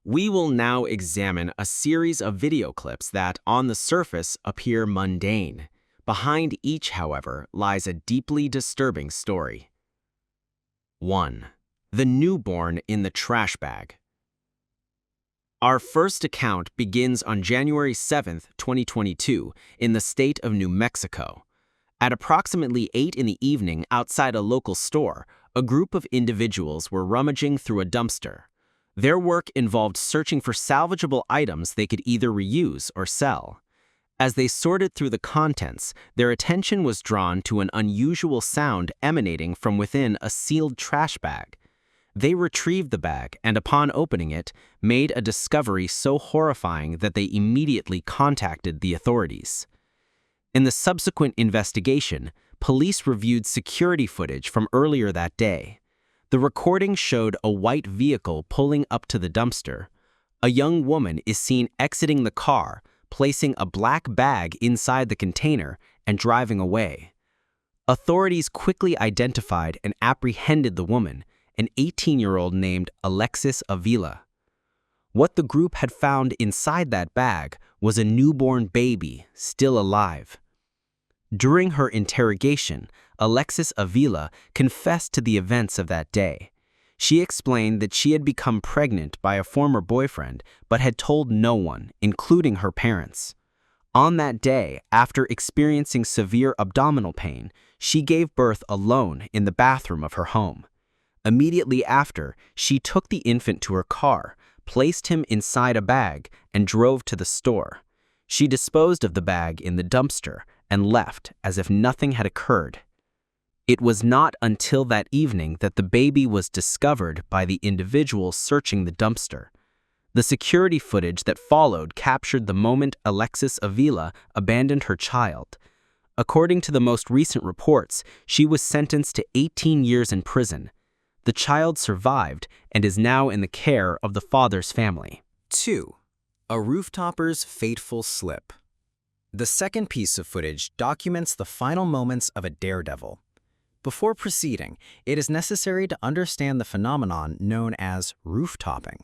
We will now examine a series of video clips that, on the surface, appear mundane. Behind each, however, lies a deeply disturbing story. 1. The newborn in the trash bag. Our first account begins on January 7, 2022, in the state of New Mexico. At approximately 8 in the evening outside a local store, a group of individuals were rummaging through a dumpster. Their work involved searching for salvageable items they could either reuse or sell. As they sorted through the contents, their attention was drawn to an unusual sound emanating from within a sealed trash bag. They retrieved the bag and, upon opening it, made a discovery so horrifying that they immediately contacted the authorities. In the subsequent investigation, police reviewed security footage from earlier that day. The recording showed a white vehicle pulling up to the dumpster. A young woman is seen exiting the car, placing a black bag inside the container, and driving away. Authorities quickly identified and apprehended the woman, an 18-year-old named Alexis Avila. What the group had found inside that bag was a newborn baby, still alive. During her interrogation, Alexis Avila confessed to the events of that day. She explained that she had become pregnant by a former boyfriend but had told no one, including her parents. On that day, after experiencing severe abdominal pain, she gave birth alone in the bathroom of her home. Immediately after, she took the infant to her car, placed him inside a bag, and drove to the store. She disposed of the bag in the dumpster and left as if nothing had occurred. It was not until that evening that the baby was discovered by the individual searching the dumpster. The security footage that followed captured the moment Alexis Avila abandoned her child. According to the most recent reports, she was sentenced to 18 years in prison. The child survived and is now in the care of the father's family. 2. A rooftopper's fateful slip. The second piece of footage documents the final moments of a daredevil. Before proceeding, it is necessary to understand the phenomenon known as rooftopping.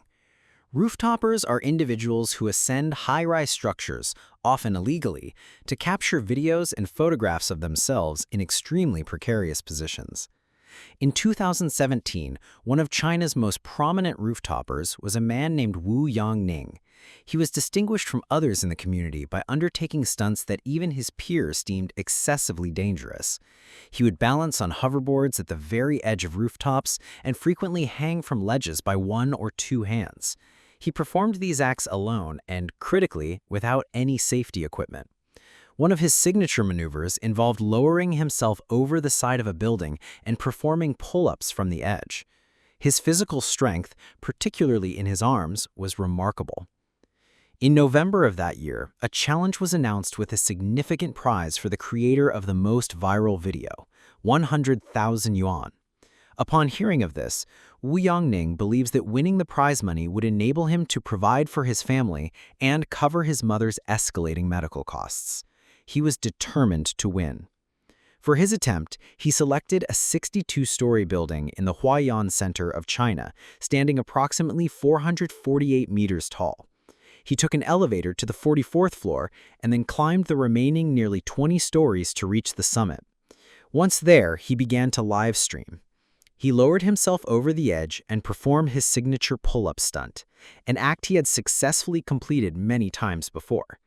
Rooftoppers are individuals who ascend high-rise structures, often illegally, to capture videos and photographs of themselves in extremely precarious positions. In 2017, one of China's most prominent rooftoppers was a man named Wu Yongning. He was distinguished from others in the community by undertaking stunts that even his peers deemed excessively dangerous. He would balance on hoverboards at the very edge of rooftops and frequently hang from ledges by one or two hands. He performed these acts alone and, critically, without any safety equipment. One of his signature maneuvers involved lowering himself over the side of a building and performing pull-ups from the edge. His physical strength, particularly in his arms, was remarkable. In November of that year, a challenge was announced with a significant prize for the creator of the most viral video, 100,000 yuan. Upon hearing of this, Wu Yongning believes that winning the prize money would enable him to provide for his family and cover his mother's escalating medical costs. He was determined to win. For his attempt, he selected a 62-story building in the Huaiyan Center of China, standing approximately 448 meters tall. He took an elevator to the 44th floor and then climbed the remaining nearly 20 stories to reach the summit. Once there, he began to live stream. He lowered himself over the edge and performed his signature pull-up stunt, an act he had successfully completed many times before.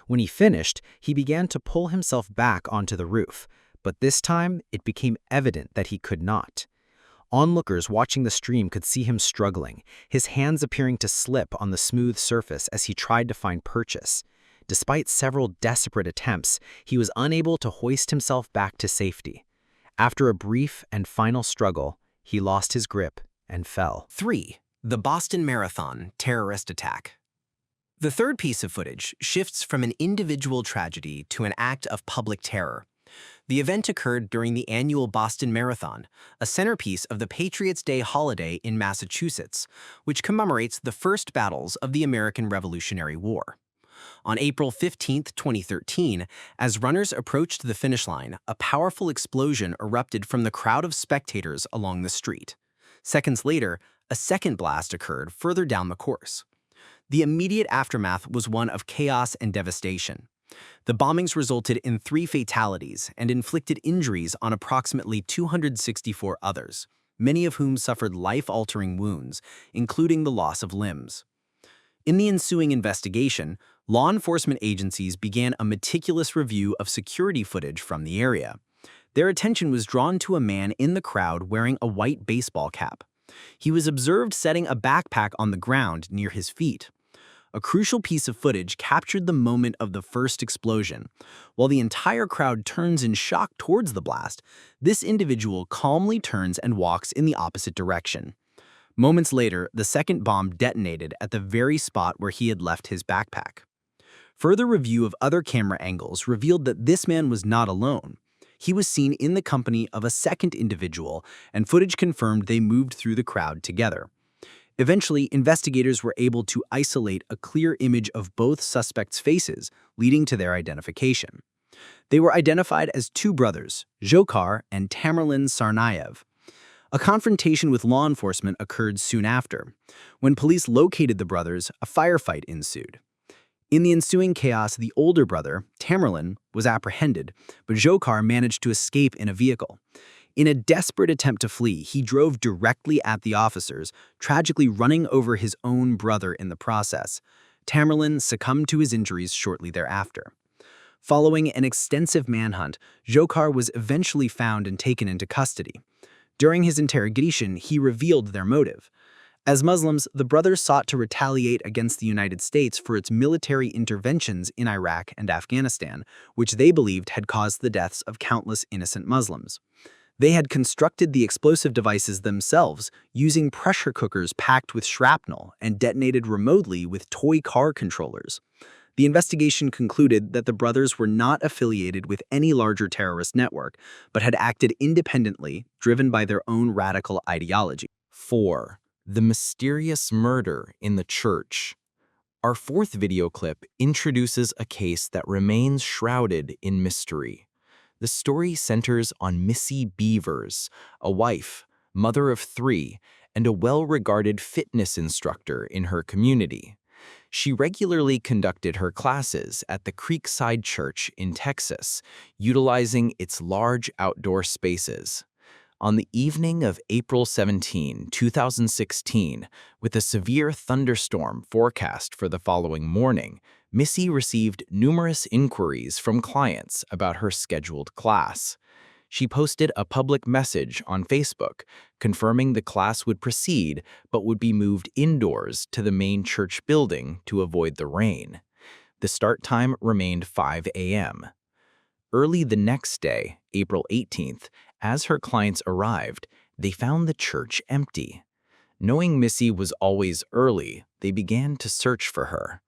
When he finished, he began to pull himself back onto the roof, but this time it became evident that he could not. Onlookers watching the stream could see him struggling, his hands appearing to slip on the smooth surface as he tried to find purchase. Despite several desperate attempts, he was unable to hoist himself back to safety. After a brief and final struggle, he lost his grip and fell. 3. The Boston Marathon terrorist attack. The third piece of footage shifts from an individual tragedy to an act of public terror. The event occurred during the annual Boston Marathon, a centerpiece of the Patriots' Day holiday in Massachusetts, which commemorates the first battles of the American Revolutionary War. On April 15, 2013, as runners approached the finish line, a powerful explosion erupted from the crowd of spectators along the street. Seconds later, a second blast occurred further down the course. The immediate aftermath was one of chaos and devastation. The bombings resulted in 3 fatalities and inflicted injuries on approximately 264 others, many of whom suffered life-altering wounds, including the loss of limbs. In the ensuing investigation, law enforcement agencies began a meticulous review of security footage from the area. Their attention was drawn to a man in the crowd wearing a white baseball cap. He was observed setting a backpack on the ground near his feet. A crucial piece of footage captured the moment of the first explosion. While the entire crowd turns in shock towards the blast, this individual calmly turns and walks in the opposite direction. Moments later, the second bomb detonated at the very spot where he had left his backpack. Further review of other camera angles revealed that this man was not alone. He was seen in the company of a second individual, and footage confirmed they moved through the crowd together. Eventually, investigators were able to isolate a clear image of both suspects' faces, leading to their identification. They were identified as 2 brothers, Dzhokhar and Tamerlan Tsarnaev. A confrontation with law enforcement occurred soon after. When police located the brothers, a firefight ensued. In the ensuing chaos, the older brother, Tamerlan, was apprehended, but Dzhokhar managed to escape in a vehicle. In a desperate attempt to flee, he drove directly at the officers, tragically running over his own brother in the process. Tamerlan succumbed to his injuries shortly thereafter. Following an extensive manhunt, Dzhokhar was eventually found and taken into custody. During his interrogation, he revealed their motive. As Muslims, the brothers sought to retaliate against the United States for its military interventions in Iraq and Afghanistan, which they believed had caused the deaths of countless innocent Muslims. They had constructed the explosive devices themselves, using pressure cookers packed with shrapnel and detonated remotely with toy car controllers. The investigation concluded that the brothers were not affiliated with any larger terrorist network, but had acted independently, driven by their own radical ideology. 4. The mysterious murder in the church. Our 4th video clip introduces a case that remains shrouded in mystery. The story centers on Missy Beavers, a wife, mother of 3, and a well-regarded fitness instructor in her community. She regularly conducted her classes at the Creekside Church in Texas, utilizing its large outdoor spaces. On the evening of April 17, 2016, with a severe thunderstorm forecast for the following morning, Missy received numerous inquiries from clients about her scheduled class. She posted a public message on Facebook confirming the class would proceed but would be moved indoors to the main church building to avoid the rain. The start time remained 5 a.m. Early the next day, April 18th, as her clients arrived, they found the church empty. Knowing Missy was always early, they began to search for her.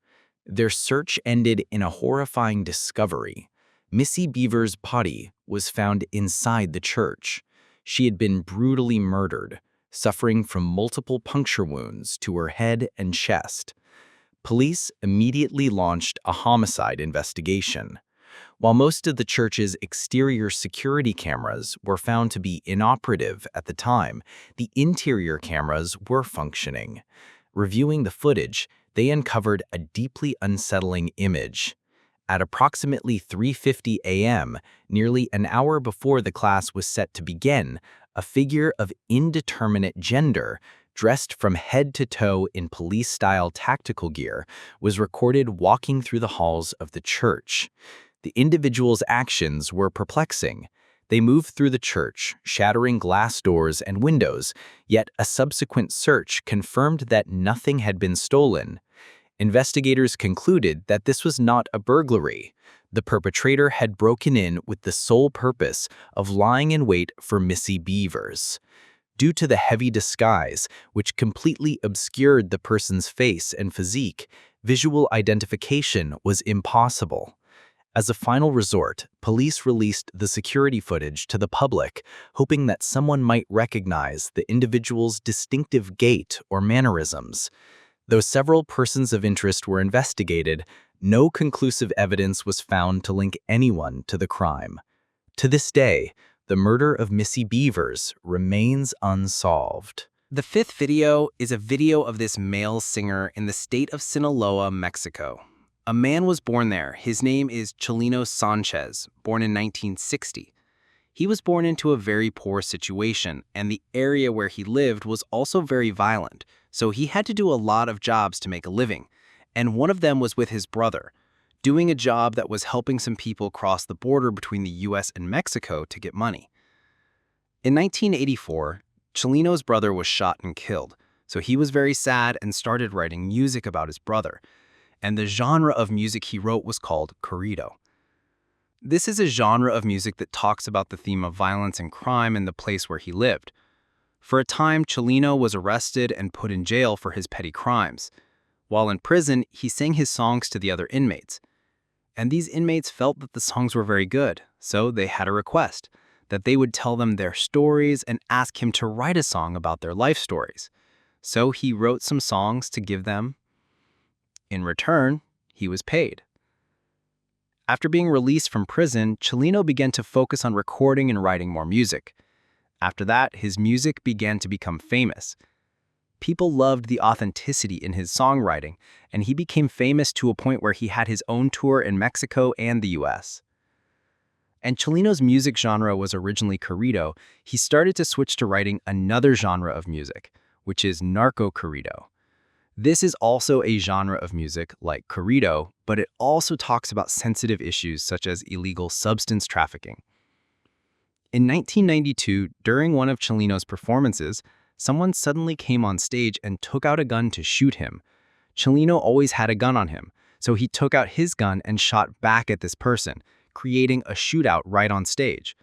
Their search ended in a horrifying discovery. Missy Beavers' body was found inside the church. She had been brutally murdered, suffering from multiple puncture wounds to her head and chest. Police immediately launched a homicide investigation. While most of the church's exterior security cameras were found to be inoperative at the time, the interior cameras were functioning. Reviewing the footage, they uncovered a deeply unsettling image. At approximately 3:50 a.m., nearly an hour before the class was set to begin, a figure of indeterminate gender, dressed from head to toe in police-style tactical gear, was recorded walking through the halls of the church. The individual's actions were perplexing. They moved through the church, shattering glass doors and windows, yet a subsequent search confirmed that nothing had been stolen. Investigators concluded that this was not a burglary. The perpetrator had broken in with the sole purpose of lying in wait for Missy Beavers. Due to the heavy disguise, which completely obscured the person's face and physique, visual identification was impossible. As a final resort, police released the security footage to the public, hoping that someone might recognize the individual's distinctive gait or mannerisms. Though several persons of interest were investigated, no conclusive evidence was found to link anyone to the crime. To this day, the murder of Missy Beavers remains unsolved. The fifth video is a video of this male singer in the state of Sinaloa, Mexico. A man was born there. His name is Chelino Sanchez, born in 1960. He was born into a very poor situation, and the area where he lived was also very violent, so he had to do a lot of jobs to make a living, and one of them was with his brother, doing a job that was helping some people cross the border between the US and Mexico to get money. In 1984, Chelino's brother was shot and killed, so he was very sad and started writing music about his brother, and the genre of music he wrote was called corrido. This is a genre of music that talks about the theme of violence and crime in the place where he lived. For a time, Chelino was arrested and put in jail for his petty crimes. While in prison, he sang his songs to the other inmates. And these inmates felt that the songs were very good, so they had a request that they would tell them their stories and ask him to write a song about their life stories. So he wrote some songs to give them. In return, he was paid. After being released from prison, Chelino began to focus on recording and writing more music. After that, his music began to become famous. People loved the authenticity in his songwriting, and he became famous to a point where he had his own tour in Mexico and the US. And Chelino's music genre was originally corrido. He started to switch to writing another genre of music, which is narco-corrido. This is also a genre of music like corrido, but it also talks about sensitive issues such as illegal substance trafficking. In 1992, during one of Chelino's performances, someone suddenly came on stage and took out a gun to shoot him. Chelino always had a gun on him, so he took out his gun and shot back at this person, creating a shootout right on stage.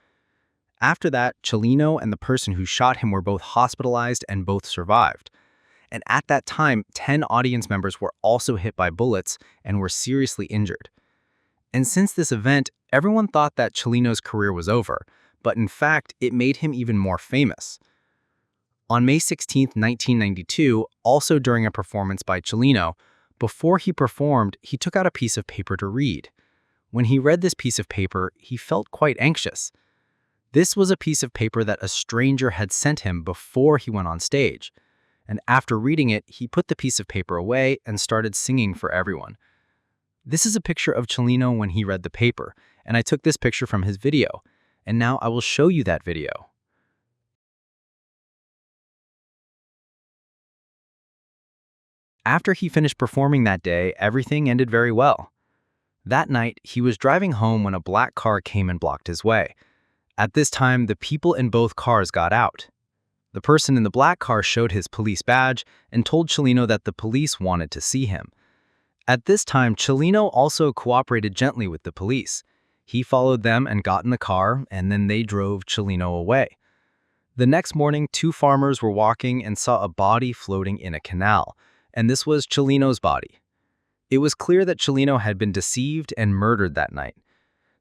After that, Chelino and the person who shot him were both hospitalized and both survived. And at that time, 10 audience members were also hit by bullets and were seriously injured. And since this event, everyone thought that Chelino's career was over, but in fact, it made him even more famous. On May 16, 1992, also during a performance by Chelino, before he performed, he took out a piece of paper to read. When he read this piece of paper, he felt quite anxious. This was a piece of paper that a stranger had sent him before he went on stage. And after reading it, he put the piece of paper away and started singing for everyone. This is a picture of Chelino when he read the paper, and I took this picture from his video. And now I will show you that video. After he finished performing that day, everything ended very well. That night, he was driving home when a black car came and blocked his way. At this time, the people in both cars got out. The person in the black car showed his police badge and told Chelino that the police wanted to see him. At this time, Chelino also cooperated gently with the police. He followed them and got in the car, and then they drove Chelino away. The next morning, 2 farmers were walking and saw a body floating in a canal, and this was Chelino's body. It was clear that Chelino had been deceived and murdered that night.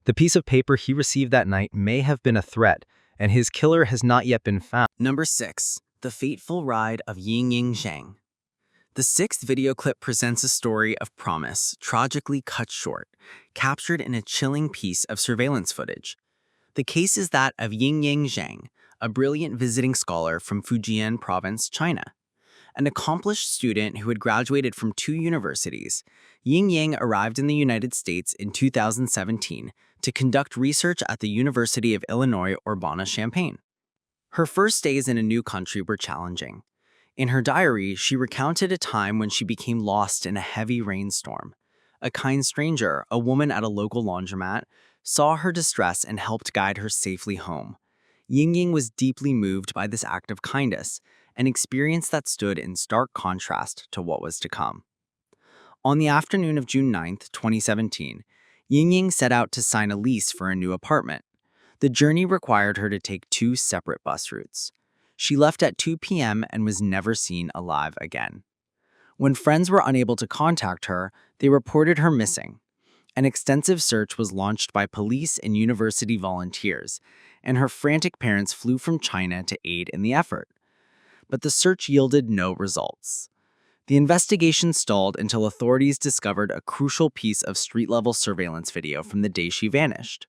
The piece of paper he received that night may have been a threat, and his killer has not yet been found. Number 6. The Fateful Ride of Yingying Zhang. The 6th video clip presents a story of promise, tragically cut short, captured in a chilling piece of surveillance footage. The case is that of Yingying Zhang, a brilliant visiting scholar from Fujian Province, China. An accomplished student who had graduated from 2 universities, Yingying arrived in the United States in 2017 to conduct research at the University of Illinois Urbana-Champaign. Her first days in a new country were challenging. In her diary, she recounted a time when she became lost in a heavy rainstorm. A kind stranger, a woman at a local laundromat, saw her distress and helped guide her safely home. Yingying was deeply moved by this act of kindness, an experience that stood in stark contrast to what was to come. On the afternoon of June 9, 2017, Yingying set out to sign a lease for a new apartment. The journey required her to take 2 separate bus routes. She left at 2 p.m. and was never seen alive again. When friends were unable to contact her, they reported her missing. An extensive search was launched by police and university volunteers, and her frantic parents flew from China to aid in the effort. But the search yielded no results. The investigation stalled until authorities discovered a crucial piece of street-level surveillance video from the day she vanished.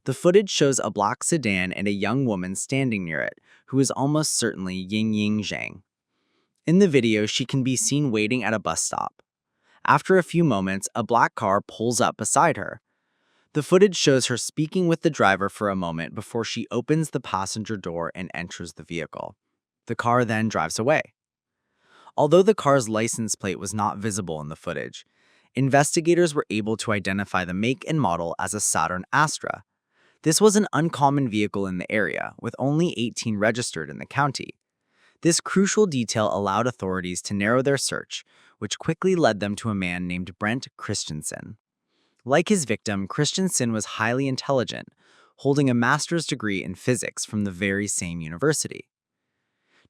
The footage shows a black sedan and a young woman standing near it, who is almost certainly Yingying Zhang, In the video, she can be seen waiting at a bus stop. After a few moments, a black car pulls up beside her. The footage shows her speaking with the driver for a moment before she opens the passenger door and enters the vehicle. The car then drives away. Although the car's license plate was not visible in the footage, investigators were able to identify the make and model as a Saturn Astra. This was an uncommon vehicle in the area, with only 18 registered in the county. This crucial detail allowed authorities to narrow their search, which quickly led them to a man named Brent Christensen. Like his victim, Christensen was highly intelligent, holding a master's degree in physics from the very same university.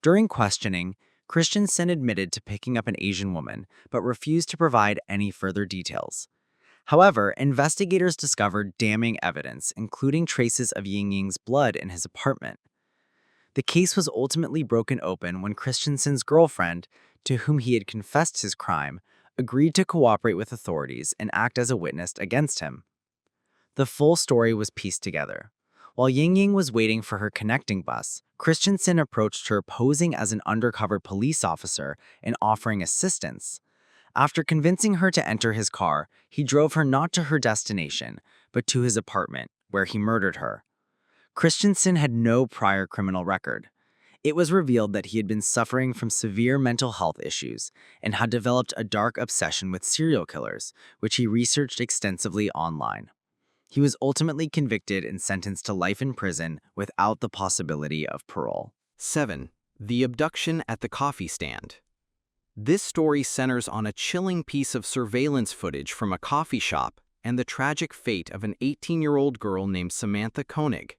During questioning, Christensen admitted to picking up an Asian woman, but refused to provide any further details. However, investigators discovered damning evidence, including traces of Ying Ying's blood in his apartment. The case was ultimately broken open when Christensen's girlfriend, to whom he had confessed his crime, agreed to cooperate with authorities and act as a witness against him. The full story was pieced together. While Ying Ying was waiting for her connecting bus, Christensen approached her posing as an undercover police officer and offering assistance. After convincing her to enter his car, he drove her not to her destination, but to his apartment, where he murdered her. Christensen had no prior criminal record. It was revealed that he had been suffering from severe mental health issues and had developed a dark obsession with serial killers, which he researched extensively online. He was ultimately convicted and sentenced to life in prison without the possibility of parole. 7. The abduction at the coffee stand. This story centers on a chilling piece of surveillance footage from a coffee shop and the tragic fate of an 18-year-old girl named Samantha Koenig.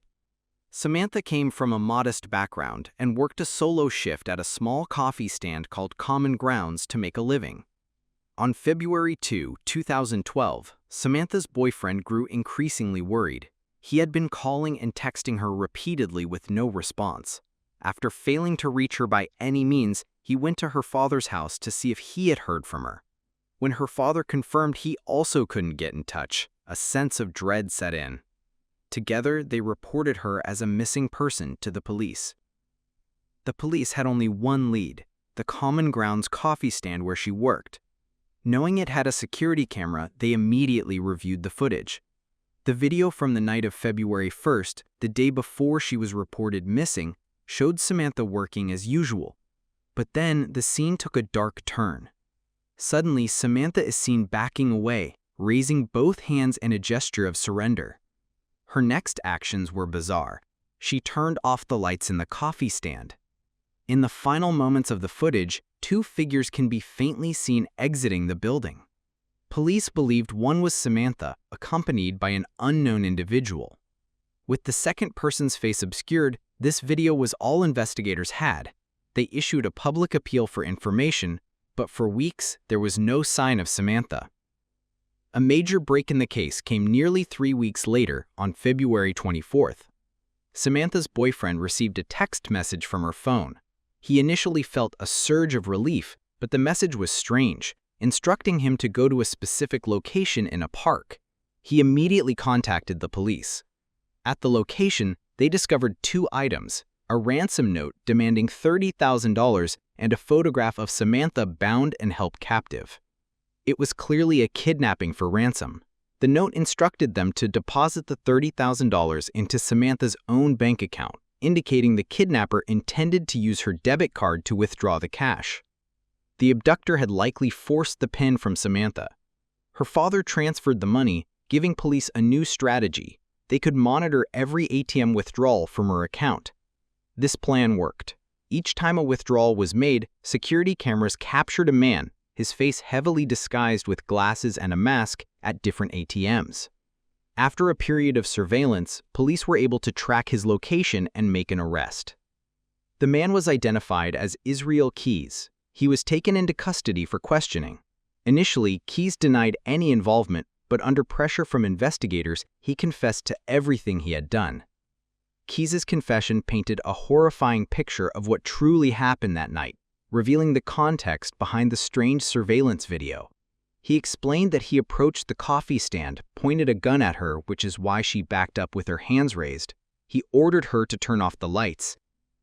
Samantha came from a modest background and worked a solo shift at a small coffee stand called Common Grounds to make a living. On February 2, 2012, Samantha's boyfriend grew increasingly worried. He had been calling and texting her repeatedly with no response. After failing to reach her by any means, he went to her father's house to see if he had heard from her. When her father confirmed he also couldn't get in touch, a sense of dread set in. Together, they reported her as a missing person to the police. The police had only one lead, the Common Grounds coffee stand where she worked. Knowing it had a security camera, they immediately reviewed the footage. The video from the night of February 1st, the day before she was reported missing, showed Samantha working as usual. But then, the scene took a dark turn. Suddenly, Samantha is seen backing away, raising both hands in a gesture of surrender. Her next actions were bizarre. She turned off the lights in the coffee stand. In the final moments of the footage, two figures can be faintly seen exiting the building. Police believed one was Samantha, accompanied by an unknown individual. With the second person's face obscured, this video was all investigators had. They issued a public appeal for information, but for weeks there was no sign of Samantha. A major break in the case came nearly 3 weeks later, on February 24th. Samantha's boyfriend received a text message from her phone. He initially felt a surge of relief, but the message was strange, instructing him to go to a specific location in a park. He immediately contacted the police. At the location, they discovered 2 items, a ransom note demanding $30,000 and a photograph of Samantha bound and held captive. It was clearly a kidnapping for ransom. The note instructed them to deposit the $30,000 into Samantha's own bank account, indicating the kidnapper intended to use her debit card to withdraw the cash. The abductor had likely forced the PIN from Samantha. Her father transferred the money, giving police a new strategy. They could monitor every ATM withdrawal from her account. This plan worked. Each time a withdrawal was made, security cameras captured a man, his face heavily disguised with glasses and a mask, at different ATMs. After a period of surveillance, police were able to track his location and make an arrest. The man was identified as Israel Keys. He was taken into custody for questioning. Initially, Keys denied any involvement, but under pressure from investigators, he confessed to everything he had done. Keys's confession painted a horrifying picture of what truly happened that night, revealing the context behind the strange surveillance video. He explained that he approached the coffee stand, pointed a gun at her, which is why she backed up with her hands raised. He ordered her to turn off the lights.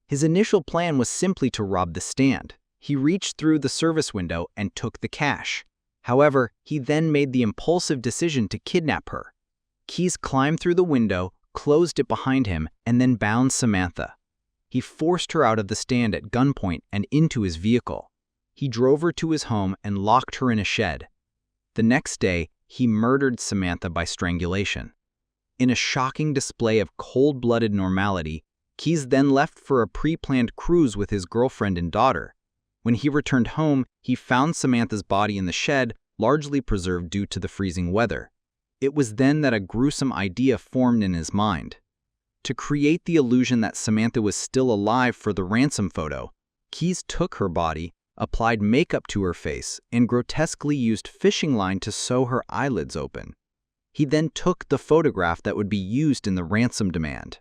His initial plan was simply to rob the stand. He reached through the service window and took the cash. However, he then made the impulsive decision to kidnap her. Keyes climbed through the window, closed it behind him, and then bound Samantha. He forced her out of the stand at gunpoint and into his vehicle. He drove her to his home and locked her in a shed. The next day, he murdered Samantha by strangulation. In a shocking display of cold-blooded normality, Keyes then left for a pre-planned cruise with his girlfriend and daughter. When he returned home, he found Samantha's body in the shed, largely preserved due to the freezing weather. It was then that a gruesome idea formed in his mind. To create the illusion that Samantha was still alive for the ransom photo, Keyes took her body, applied makeup to her face, and grotesquely used fishing line to sew her eyelids open. He then took the photograph that would be used in the ransom demand.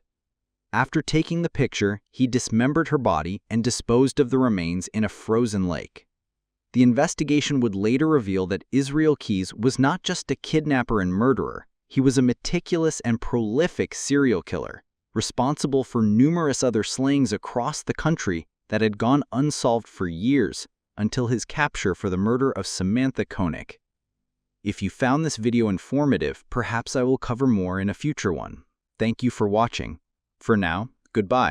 After taking the picture, he dismembered her body and disposed of the remains in a frozen lake. The investigation would later reveal that Israel Keyes was not just a kidnapper and murderer, he was a meticulous and prolific serial killer, responsible for numerous other slayings across the country that had gone unsolved for years until his capture for the murder of Samantha Koenig. If you found this video informative, perhaps I will cover more in a future one. Thank you for watching. For now, goodbye.